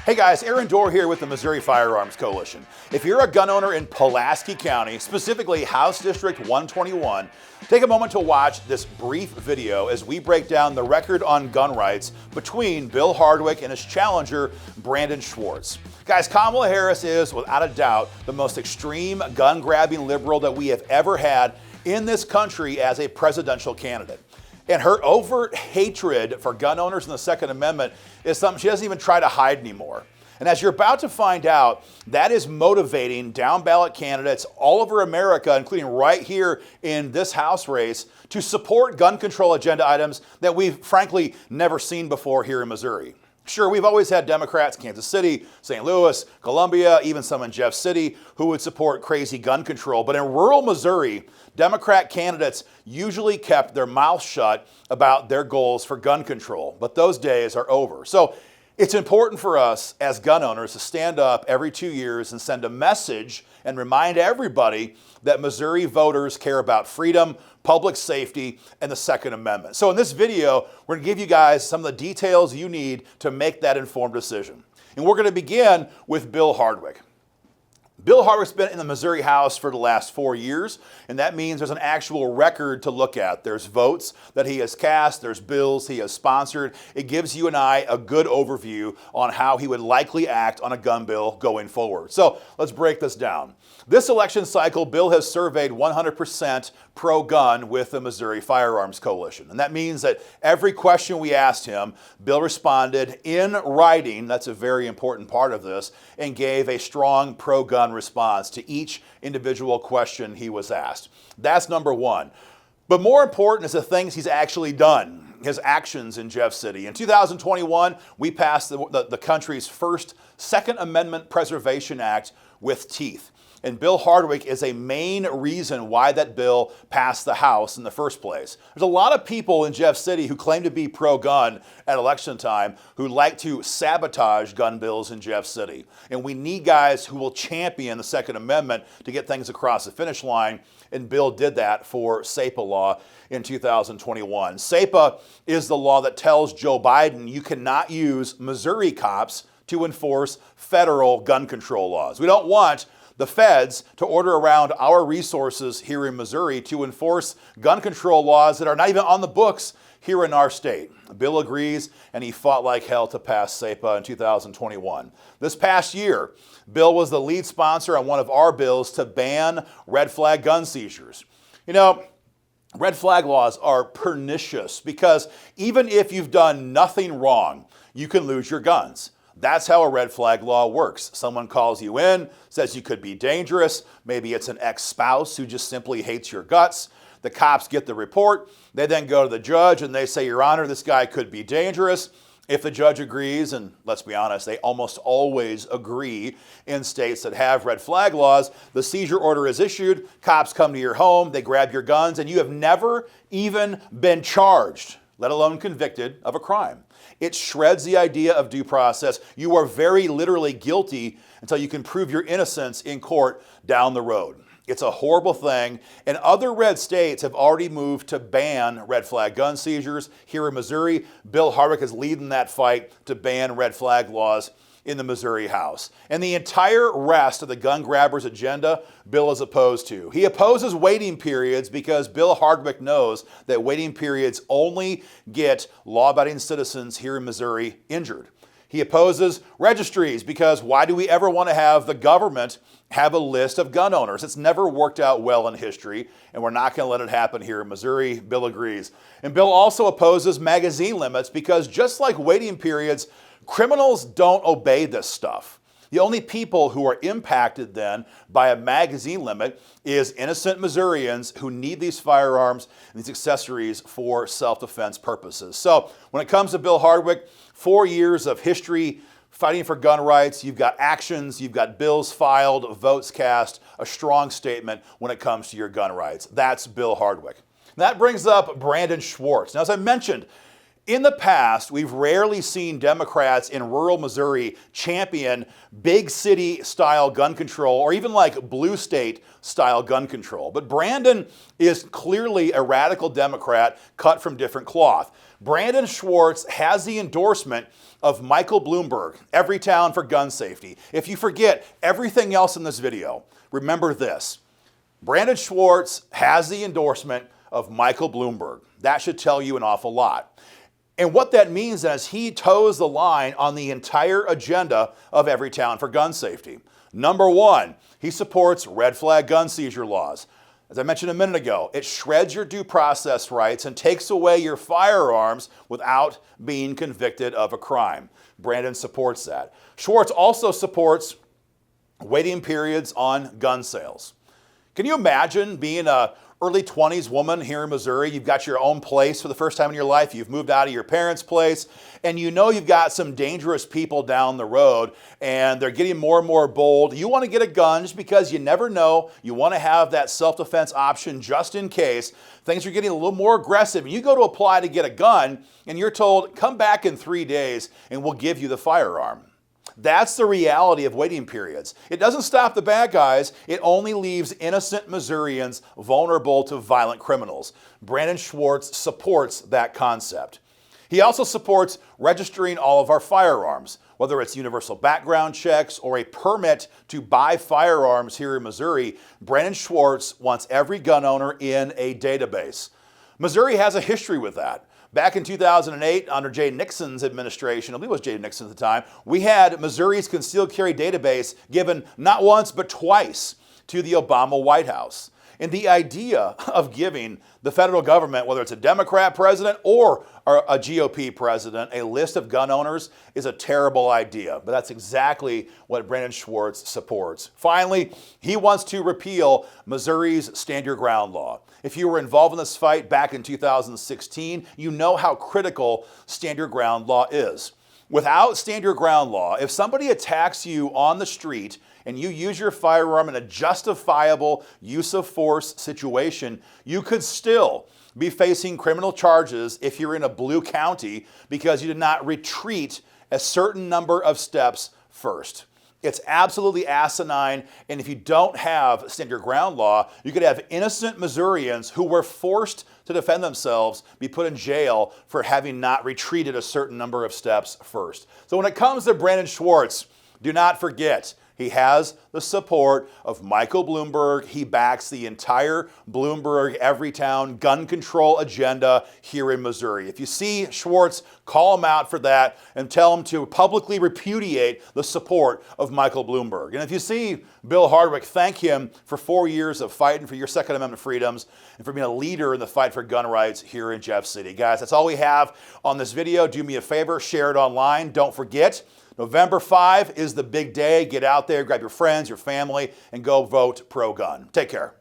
Hey guys, Aaron Dorr here with the Missouri Firearms Coalition. If you're a gun owner in Pulaski County, specifically House District 121, take a moment to watch this brief video as we break down the record on gun rights between Bill Hardwick and his challenger, Brandon Swartz. Guys, Kamala Harris is, without a doubt, the most extreme gun-grabbing liberal that we have ever had in this country as a presidential candidate. And her overt hatred for gun owners and the Second Amendment is something she doesn't even try to hide anymore. And as you're about to find out, that is motivating down-ballot candidates all over America, including right here in this House race, to support gun control agenda items that we've frankly never seen before here in Missouri. Sure, we've always had Democrats in Kansas City, St. Louis, Columbia, even some in Jeff City who would support crazy gun control. But in rural Missouri, Democrat candidates usually kept their mouths shut about their goals for gun control. But those days are over. So it's important for us as gun owners to stand up every 2 years and send a message and remind everybody that Missouri voters care about freedom, public safety, and the Second Amendment. So in this video, we're going to give you guys some of the details you need to make that informed decision. And we're going to begin with Bill Hardwick. Bill Hardwick's been in the Missouri House for the last 4 years, and that means there's an actual record to look at. There's votes that he has cast, there's bills he has sponsored. It gives you and I a good overview on how he would likely act on a gun bill going forward. So let's break this down. This election cycle, Bill has surveyed 100% pro-gun with the Missouri Firearms Coalition. And that means that every question we asked him, Bill responded in writing, that's a very important part of this, and gave a strong pro-gun response to each individual question he was asked. That's number one. But more important is the things he's actually done, his actions in Jeff City. In 2021, we passed the country's first Second Amendment Preservation Act with teeth. And Bill Hardwick is a main reason why that bill passed the House in the first place. There's a lot of people in Jeff City who claim to be pro-gun at election time who like to sabotage gun bills in Jeff City. And we need guys who will champion the Second Amendment to get things across the finish line. And Bill did that for SAPA law in 2021. SAPA is the law that tells Joe Biden you cannot use Missouri cops to enforce federal gun control laws. We don't want the feds to order around our resources here in Missouri to enforce gun control laws that are not even on the books here in our state. Bill agrees, and he fought like hell to pass SAPA in 2021. This past year, Bill was the lead sponsor on one of our bills to ban red flag gun seizures. You know, red flag laws are pernicious because even if you've done nothing wrong, you can lose your guns. That's how a red flag law works. Someone calls you in, says you could be dangerous. Maybe it's an ex-spouse who just simply hates your guts. The cops get the report. They then go to the judge and they say, Your Honor, this guy could be dangerous. If the judge agrees, and let's be honest, they almost always agree in states that have red flag laws, the seizure order is issued, cops come to your home, they grab your guns, and you have never even been charged, let alone convicted of a crime. It shreds the idea of due process. You are very literally guilty until you can prove your innocence in court down the road. It's a horrible thing, and other red states have already moved to ban red flag gun seizures. Here in Missouri, Bill Hardwick is leading that fight to ban red flag laws in the Missouri House. And the entire rest of the gun grabbers agenda, Bill is opposed to. He opposes waiting periods because Bill Hardwick knows that waiting periods only get law-abiding citizens here in Missouri injured. He opposes registries because why do we ever want to have the government have a list of gun owners? It's never worked out well in history, and we're not going to let it happen here in Missouri. Bill agrees. And Bill also opposes magazine limits because just like waiting periods, criminals don't obey this stuff. The only people who are impacted then by a magazine limit is innocent Missourians who need these firearms and these accessories for self-defense purposes. So when it comes to Bill Hardwick, 4 years of history fighting for gun rights, you've got actions, you've got bills filed, votes cast, a strong statement when it comes to your gun rights. That's Bill Hardwick. That brings up Brandon Swartz. Now, as I mentioned, in the past, we've rarely seen Democrats in rural Missouri champion big city style gun control or even like blue state style gun control. But Brandon is clearly a radical Democrat cut from different cloth. Brandon Swartz has the endorsement of Michael Bloomberg, Everytown for gun safety. If you forget everything else in this video, remember this. Brandon Swartz has the endorsement of Michael Bloomberg. That should tell you an awful lot. And what that means is he toes the line on the entire agenda of Everytown for gun safety. Number one, he supports red flag gun seizure laws. As I mentioned a minute ago, it shreds your due process rights and takes away your firearms without being convicted of a crime. Brandon supports that. Schwarz also supports waiting periods on gun sales. Can you imagine being a early 20s woman here in Missouri? You've got your own place for the first time in your life. You've moved out of your parents' place, and you know you've got some dangerous people down the road, and they're getting more and more bold. You want to get a gun just because you never know. You want to have that self-defense option just in case. Things are getting a little more aggressive, and you go to apply to get a gun, and you're told, come back in 3 days, and we'll give you the firearm. That's the reality of waiting periods. It doesn't stop the bad guys. It only leaves innocent Missourians vulnerable to violent criminals. Brandon Swartz supports that concept. He also supports registering all of our firearms, whether it's universal background checks or a permit to buy firearms here in Missouri. Brandon Swartz wants every gun owner in a database. Missouri has a history with that. Back in 2008, under Jay Nixon's administration, I believe it was Jay Nixon at the time, we had Missouri's concealed carry database given not once but twice to the Obama White House. And the idea of giving the federal government, whether it's a Democrat president or a GOP president, a list of gun owners is a terrible idea. But that's exactly what Brandon Swartz supports. Finally, he wants to repeal Missouri's stand your ground law. If you were involved in this fight back in 2016, you know how critical stand your ground law is. Without stand your ground law, if somebody attacks you on the street and you use your firearm in a justifiable use of force situation, you could still be facing criminal charges if you're in a blue county because you did not retreat a certain number of steps first. It's absolutely asinine, and if you don't have stand your ground law, you could have innocent Missourians who were forced to defend themselves be put in jail for having not retreated a certain number of steps first. So when it comes to Brandon Swartz, do not forget, he has the support of Michael Bloomberg. He backs the entire Bloomberg Everytown gun control agenda here in Missouri. If you see Swartz, call him out for that and tell him to publicly repudiate the support of Michael Bloomberg. And if you see Bill Hardwick, thank him for 4 years of fighting for your Second Amendment freedoms and for being a leader in the fight for gun rights here in Jeff City. Guys, that's all we have on this video. Do me a favor, share it online. Don't forget, November 5 is the big day. Get out there, grab your friends, your family, and go vote pro-gun. Take care.